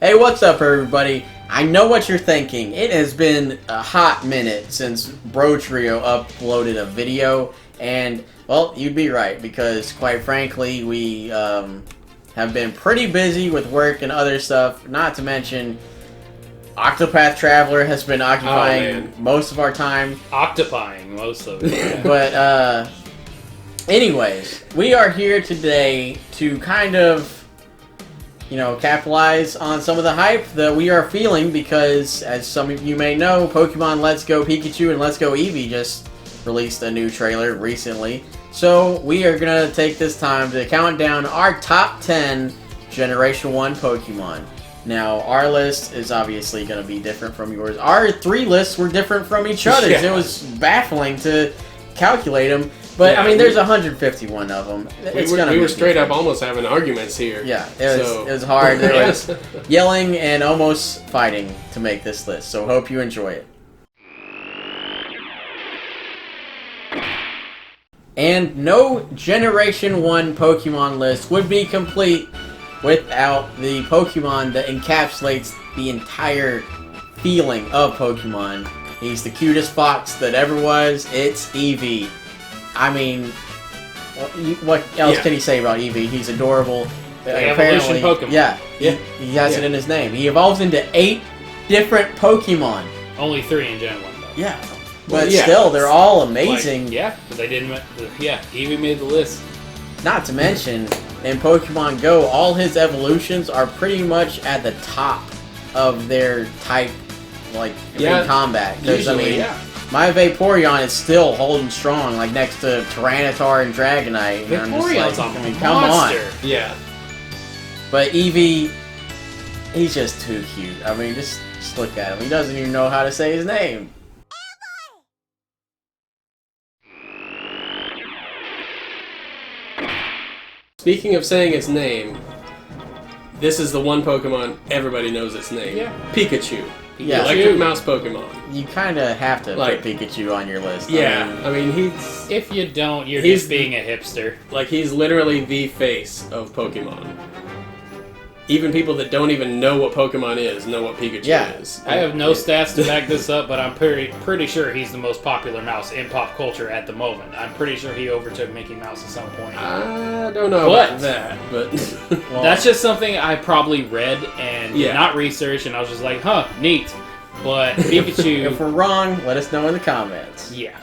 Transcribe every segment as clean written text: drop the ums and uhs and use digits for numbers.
Hey, what's up, everybody? I know what you're thinking. It has been a hot minute since Brotrio uploaded a video, and, well, you'd be right, because, quite frankly, we have been pretty busy with work and other stuff, not to mention Octopath Traveler has been occupying most of our time. Octopying most of it. Yeah. But, anyways, we are here today to kind of capitalize on some of the hype that we are feeling because, as some of you may know, Pokemon Let's Go Pikachu and Let's Go Eevee just released a new trailer recently. So we are going to take this time to count down our top 10 Generation 1 Pokemon. Now, our list is obviously going to be different from yours. Our three lists were different from each other's. Yeah. It was baffling to calculate them. But, yeah, I mean, there's 151 of them. We were straight up almost having arguments here. Yeah, it was hard. There was yelling and almost fighting to make this list. So hope you enjoy it. And no Generation 1 Pokemon list would be complete without the Pokemon that encapsulates the entire feeling of Pokemon. He's the cutest fox that ever was. It's Eevee. I mean, what else can he say about Eevee? He's adorable. Evolution Pokemon. Yeah, he has it in his name. He evolves into 8 different Pokemon. Only 3 in Gen 1, though. Yeah, but still, they're all amazing. But they didn't. Eevee made the list. Not to mention, in Pokemon Go, all his evolutions are pretty much at the top of their type, in combat. Because my Vaporeon is still holding strong, next to Tyranitar and Dragonite. Vaporeon's a come monster. on. Yeah. But Eevee, he's just too cute. I mean, just look at him. He doesn't even know how to say his name. Speaking of saying its name, this is the one Pokemon everybody knows its name. Yeah. Pikachu. Yeah. Electric Mouse Pokemon. You kind of have to put Pikachu on your list. Yeah. I mean, he's... If you don't, you're just being a hipster. He's literally the face of Pokemon. Even people that don't even know what Pokemon is know what Pikachu is. I have no stats to back this up, but I'm pretty sure he's the most popular mouse in pop culture at the moment. I'm pretty sure he overtook Mickey Mouse at some point. I don't know about that, but... That's just something I probably read and did not research, and I was just like, huh, neat. But Pikachu... If we're wrong, let us know in the comments. Yeah.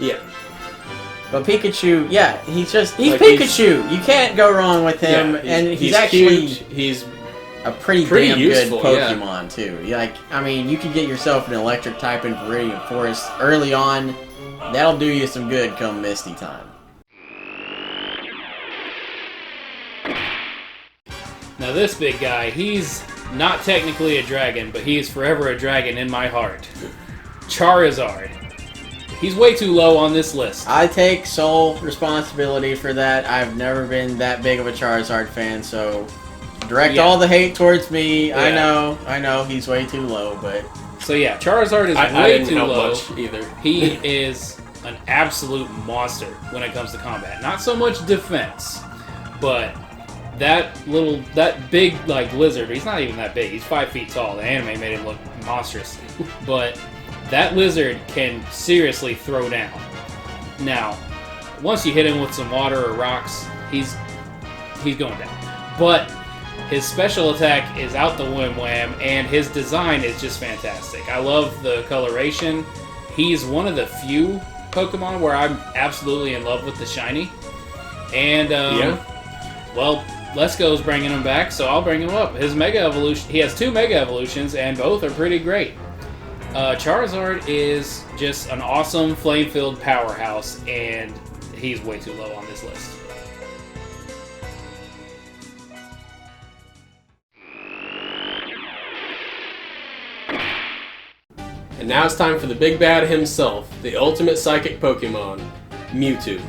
But Pikachu, he's Pikachu! You can't go wrong with him, and he's actually... Cute. He's... a pretty damn useful, good Pokemon, too. I mean, you could get yourself an electric type in Viridian Forest early on. That'll do you some good come Misty time. Now this big guy, he's not technically a dragon, but he is forever a dragon in my heart. Charizard. He's way too low on this list. I take sole responsibility for that. I've never been that big of a Charizard fan, so... Direct all the hate towards me. Yeah. I know, he's way too low, but... So yeah, Charizard is I way didn't too help low. Much either. He is an absolute monster when it comes to combat. Not so much defense, but that big, lizard, he's not even that big. He's 5 feet tall. The anime made him look monstrous. But that lizard can seriously throw down. Now, once you hit him with some water or rocks, he's going down. But... his special attack is out the wham-wham, and his design is just fantastic. I love the coloration. He's one of the few Pokemon where I'm absolutely in love with the shiny. And, well, Let's Go's bringing him back, so I'll bring him up. His Mega Evolution, he has 2 Mega Evolutions, and both are pretty great. Charizard is just an awesome flame-filled powerhouse, and he's way too low on this list. And now it's time for the big bad himself, the ultimate psychic Pokemon, Mewtwo.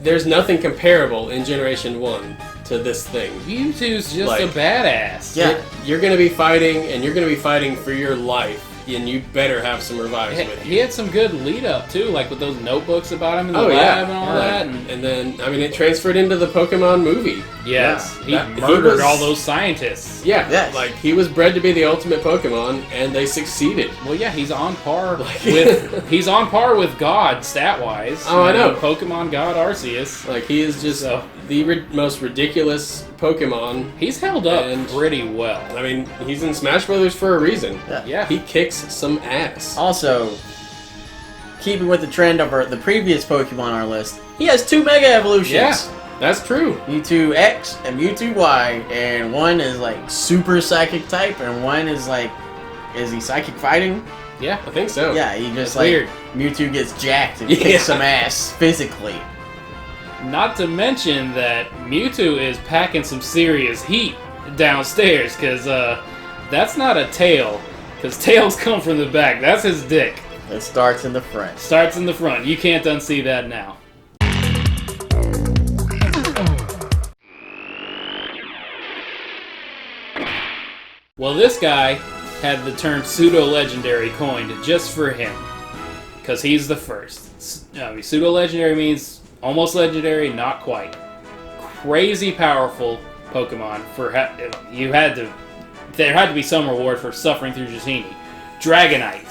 There's nothing comparable in Generation 1 to this thing. Mewtwo's just a badass. Yeah. You're going to be fighting, and you're going to be fighting for your life and you better have some revives with you. He had some good lead up too, like with those notebooks about him in the lab and all that. And then, I mean, it transferred into the Pokemon movie. Yes, Yeah. he murdered all those scientists. Yeah, Yes. like he was bred to be the ultimate Pokemon, and they succeeded. Well, yeah, he's on par with God stat wise. Oh, I know. Pokemon God Arceus. Like he is just the most ridiculous Pokemon. He's held up And- pretty well. I mean, he's in Smash Brothers for a reason. Yeah. He kicks some ass. Also, keeping with the trend of the previous Pokemon on our list, he has 2 Mega Evolutions. Yeah. That's true. Mewtwo X and Mewtwo Y, and one is like super psychic type, and one is like, is he psychic fighting? Yeah. I think so. Yeah, he just That's like weird. Mewtwo gets jacked and kicks some ass physically. Not to mention that Mewtwo is packing some serious heat downstairs, because that's not a tail, because tails come from the back. That's his dick. It starts in the front. Starts in the front. You can't unsee that now. Well, this guy had the term pseudo-legendary coined just for him, because he's the first. Pseudo-legendary means almost legendary, not quite. Crazy powerful Pokemon. There had to be some reward for suffering through Dratini. Dragonite.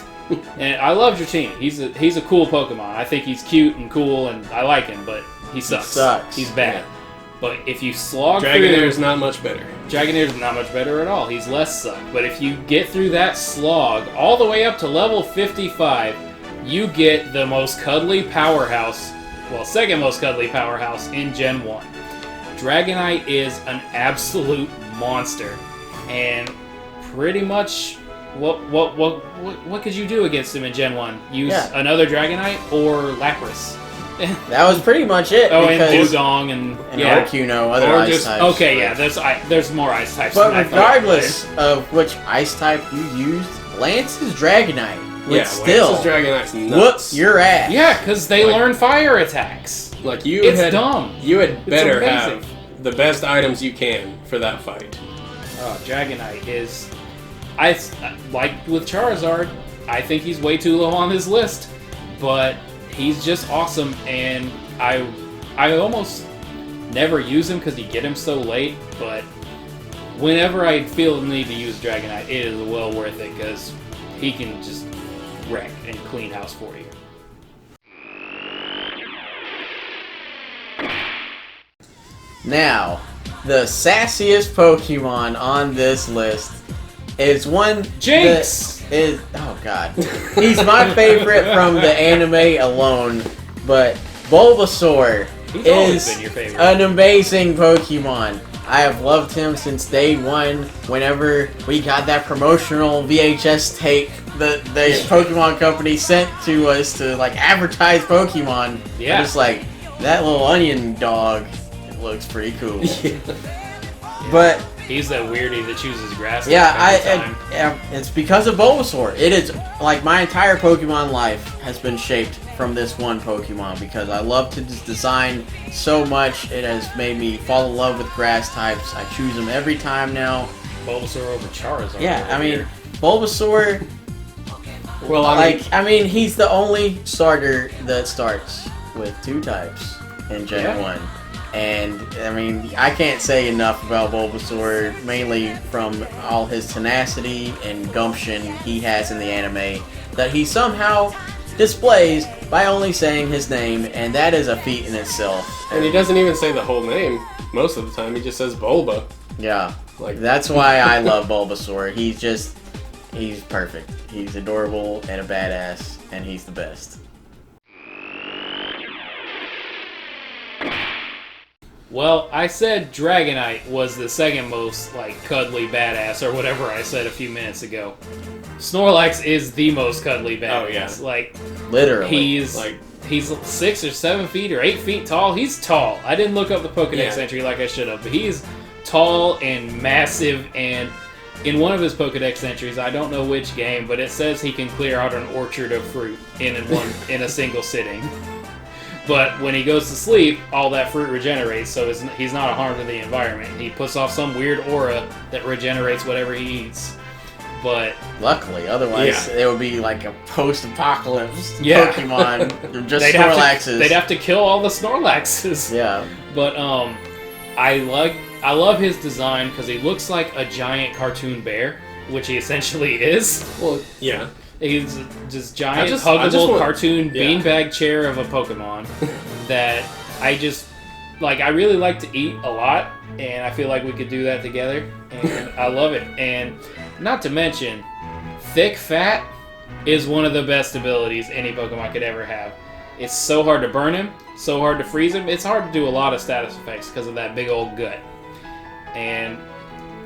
And I love Dratini. He's a cool Pokemon. I think he's cute and cool, and I like him, but he sucks. He's bad. Yeah. But if you slog Dragonaire's not much better. Dragonaire's not much better at all. He's less suck. But if you get through that slog all the way up to level 55, you get the most cuddly powerhouse, second most cuddly powerhouse in Gen 1. Dragonite is an absolute monster. And pretty much what could you do against him in Gen 1? Use another Dragonite or Lapras? That was pretty much it. Oh, and because Dugong and Arcuno, other or ice just, types. okay, yeah, there's more ice types. But than I regardless thought. of which ice type you used, Lance is Dragonite. Yeah, still Lance's Dragonite's nuts. whoops your ass. Yeah, because they learn fire attacks. Like It's dumb. You had better amazing. have the best items you can for that fight. Oh, Dragonite is, like with Charizard, I think he's way too low on this list, but he's just awesome, and I almost never use him because you get him so late, but whenever I feel the need to use Dragonite, it is well worth it, because he can just wreck and clean house for you. Now, the sassiest Pokemon on this list is one Jinx! that is, oh god, he's my favorite from the anime alone, but Bulbasaur He's always is been your favorite. an amazing Pokemon. I have loved him since day one. Whenever we got that promotional VHS tape that the Pokemon company sent to us to like advertise Pokemon, Yeah. I'm just like, that little onion dog, it looks pretty cool. But He's that weirdie that chooses grass. yeah, it's because of Bulbasaur. It is like my entire Pokemon life has been shaped from this one Pokemon because I love to design so much. It has made me fall in love with grass types. I choose them every time now. Bulbasaur over Charizard. Yeah, I mean, Bulbasaur, Well, I mean, he's the only starter that starts with 2 types in Gen 1. And, I mean, I can't say enough about Bulbasaur, mainly from all his tenacity and gumption he has in the anime, that he somehow displays by only saying his name, and that is a feat in itself. and he doesn't even say the whole name most of the time. He just says Bulba. Yeah, Like that's why I love Bulbasaur. He's perfect. He's adorable and a badass, and he's the best. Well, I said Dragonite was the second most, cuddly badass, or whatever I said a few minutes ago. Snorlax is the most cuddly badass. Oh, yeah. Literally. He's 6 or 7 feet or 8 feet tall. He's tall. I didn't look up the Pokedex entry like I should have, but he's tall and massive, and in one of his Pokedex entries, I don't know which game, but it says he can clear out an orchard of fruit in a single sitting. But when he goes to sleep, all that fruit regenerates, so he's not a harm to the environment. He puts off some weird aura that regenerates whatever he eats. But luckily, otherwise it would be like a post-apocalypse Yeah. Pokemon, just they'd Snorlaxes. have to kill all the Snorlaxes. Yeah. But I love his design because he looks like a giant cartoon bear, which he essentially is. Well, yeah. He's just giant, I just huggable want- cartoon yeah. beanbag chair of a Pokemon that I just like. I really like to eat a lot, and I feel like we could do that together, and I love it. And not to mention, thick fat is one of the best abilities any Pokemon could ever have. It's so hard to burn him, so hard to freeze him. It's hard to do a lot of status effects because of that big old gut. And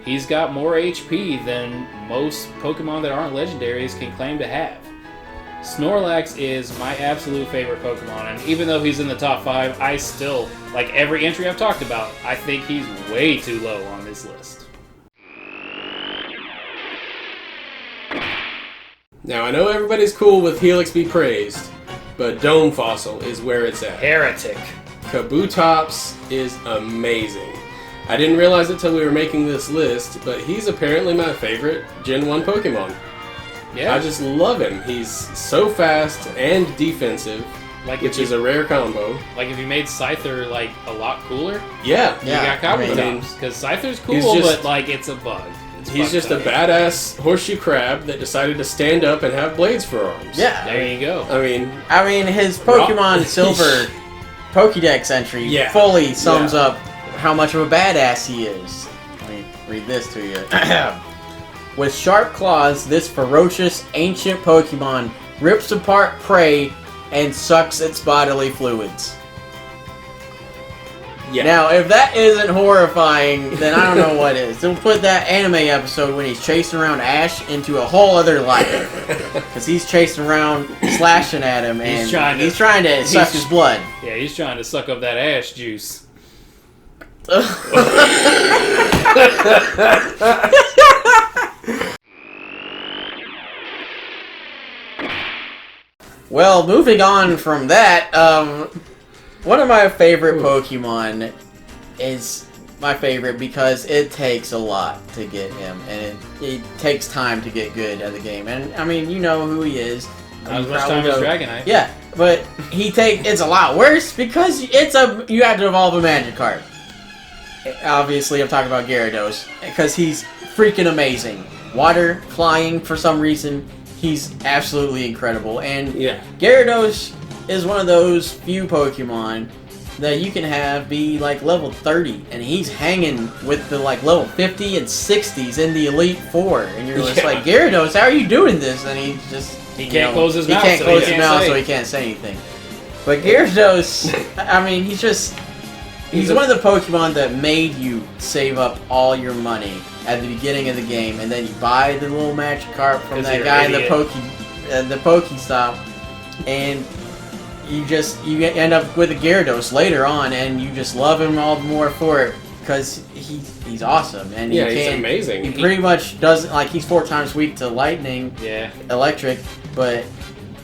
he's got more HP than most Pokemon that aren't legendaries can claim to have. Snorlax is my absolute favorite Pokemon, and even though he's in the top 5, I still, like every entry I've talked about, I think he's way too low on this list. Now, I know everybody's cool with Helix be praised, but Dome Fossil is where it's at. Heretic. Kabutops is amazing. I didn't realize it till we were making this list, but he's apparently my favorite Gen 1 Pokemon. Yeah. I just love him. He's so fast and defensive, Like which if is you, a rare combo. like if you made Scyther like a lot cooler, Yeah. you got I mean, Kabutops. Because Scyther's he's cool, just- but like it's a bug. It's He's fucked just a up. badass horseshoe crab that decided to stand up and have blades for arms. Yeah. There you go. I mean, His Pokemon Silver Pokédex entry Yeah. fully sums Yeah. up how much of a badass he is. Let me read this to you. With sharp claws, this ferocious ancient Pokemon rips apart prey and sucks its bodily fluids. yeah. Now, if that isn't horrifying, then I don't know what is. They'll put that anime episode when he's chasing around Ash into a whole other light. Because he's chasing around, slashing at him, and he's trying to suck his blood. Yeah, he's trying to suck up that ash juice. Well, moving on from that, one of my favorite Pokemon is my favorite because it takes a lot to get him, and it takes time to get good at the game. And I mean, you know who he is. Not as You much probably time as know- Dragonite. Yeah, but it's a lot worse because you have to evolve a Magikarp. Obviously, I'm talking about Gyarados because he's freaking amazing. Water, flying for some reason, he's absolutely incredible. And Yeah. Gyarados is one of those few Pokemon that you can have be like level 30, and he's hanging with the like level 50 and 60s in the Elite Four, and you're just Yeah. like, Gyarados, how are you doing this? And he just He can't close his mouth, He can't so close he his can't mouth, say. so he can't say anything. But Gyarados, I mean, he's one of the Pokemon that made you save up all your money at the beginning of the game, and then you buy the little Magikarp from 'Cause that you're guy an in the Pokestop, and you end up with a Gyarados later on, and you just love him all the more for it because he's awesome, and Yeah, he he's can, amazing. He pretty much doesn't like he's 4 times weak to lightning, Yeah. electric, but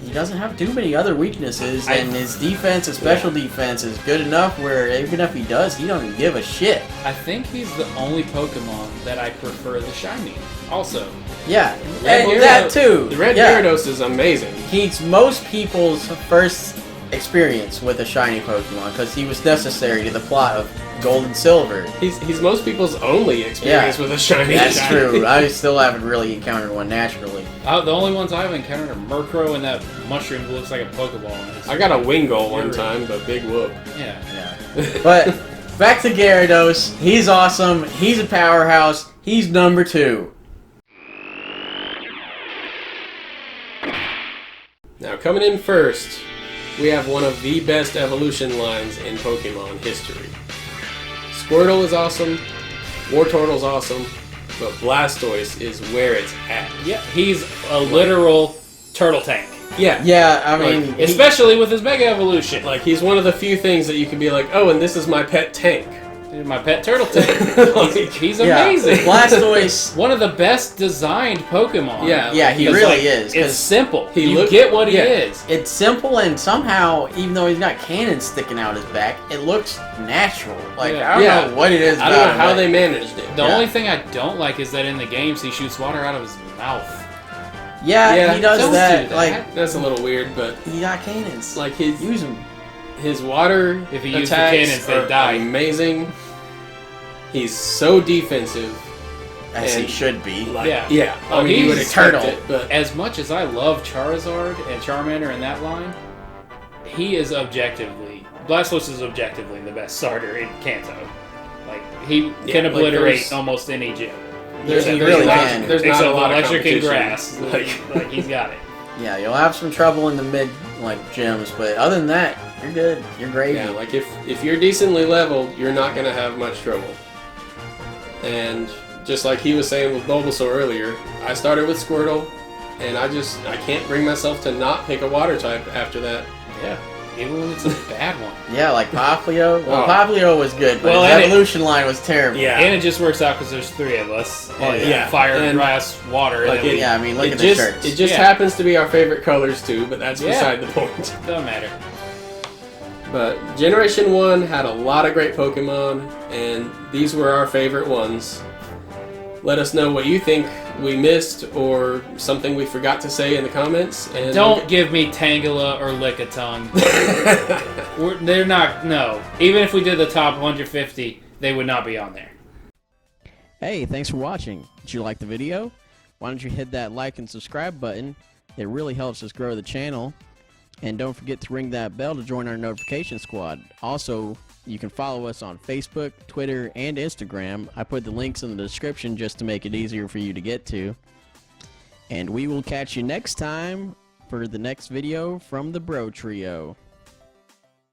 he doesn't have too many other weaknesses, and his defense, his special defense, is good enough where even if he does, he don't even give a shit. I think he's the only Pokemon that I prefer the shiny. Also, Yeah, Red and that Gyarados- too. The Red yeah. Gyarados is amazing. He's most people's first experience with a shiny Pokemon because he was necessary to the plot of Gold and Silver. He's most people's only experience Yeah. with a shiny. That's true. I still haven't really encountered one naturally. the only ones I've encountered are Murkrow and that mushroom who looks like a Pokeball. It's- I got a Wingull one time, but big whoop. Yeah. Yeah. But back to Gyarados. He's awesome. He's a powerhouse. He's number 2. Now, coming in first, we have one of the best evolution lines in Pokemon history. Squirtle is awesome, Wartortle's awesome, but Blastoise is where it's at. Yeah, he's a literal turtle tank. Yeah. Yeah, I mean, Like, Especially with his Mega Evolution. Like, he's one of the few things that you can be like, oh, and this is my pet tank. My pet turtle tank. Like, He's yeah, amazing. Blastoise. One of the best designed Pokemon. Yeah. Yeah, he Because, really like, is. It's 'cause simple. he You look- get what he yeah. is. it's simple, and somehow, even though he's got cannons sticking out his back, it looks natural. Like, Yeah. I don't Yeah. know what it is I about don't know him, how but- they managed it. The Yeah. only thing I don't like is that in the games he shoots water out of his mouth. Yeah, he does don't that. do that. Like, That's a little weird, but he got cannons. like Use them. his water If he used the attacks cannons, they are die. amazing. He's so defensive. As he And- should be. Like, Yeah. yeah. Oh, I mean, you would he's expect turtle. it, but As much as I love Charizard and Charmander in that line, he is objectively, Blastoise is objectively the best starter in Kanto. Like, he can like, obliterate there's- almost any gym. there's, he there's really not, can. there's not Except a lot of electric and competition. grass. Like, he's got it. Yeah, you'll have some trouble in the mid gyms, but other than that, you're good. You're gravy. Yeah, like if you're decently leveled, you're not gonna have much trouble. And just like he was saying with Bulbasaur earlier, I started with Squirtle, and I can't bring myself to not pick a water type after that. Yeah. Even when it's a bad one. Yeah, like Poplio. Well, Oh. Poplio was good, but Well, his and evolution line was terrible. Yeah. And it just works out because there's 3 of us. Oh, And yeah. Fire, And- grass, water. Like and then Yeah, I mean, look It at just the shirts. it just Yeah. happens to be our favorite colors too, but that's Yeah. beside the point. doesn't matter. But Generation 1 had a lot of great Pokemon, and these were our favorite ones. Let us know what you think we missed or something we forgot to say in the comments. And Don't give me Tangela or Lickitung. They're not, no. Even if we did the top 150, they would not be on there. Hey, thanks for watching. Did you like the video? Why don't you hit that like and subscribe button? It really helps us grow the channel. And don't forget to ring that bell to join our notification squad. Also, you can follow us on Facebook, Twitter, and Instagram. I put the links in the description just to make it easier for you to get to. And we will catch you next time for the next video from the Bro Trio.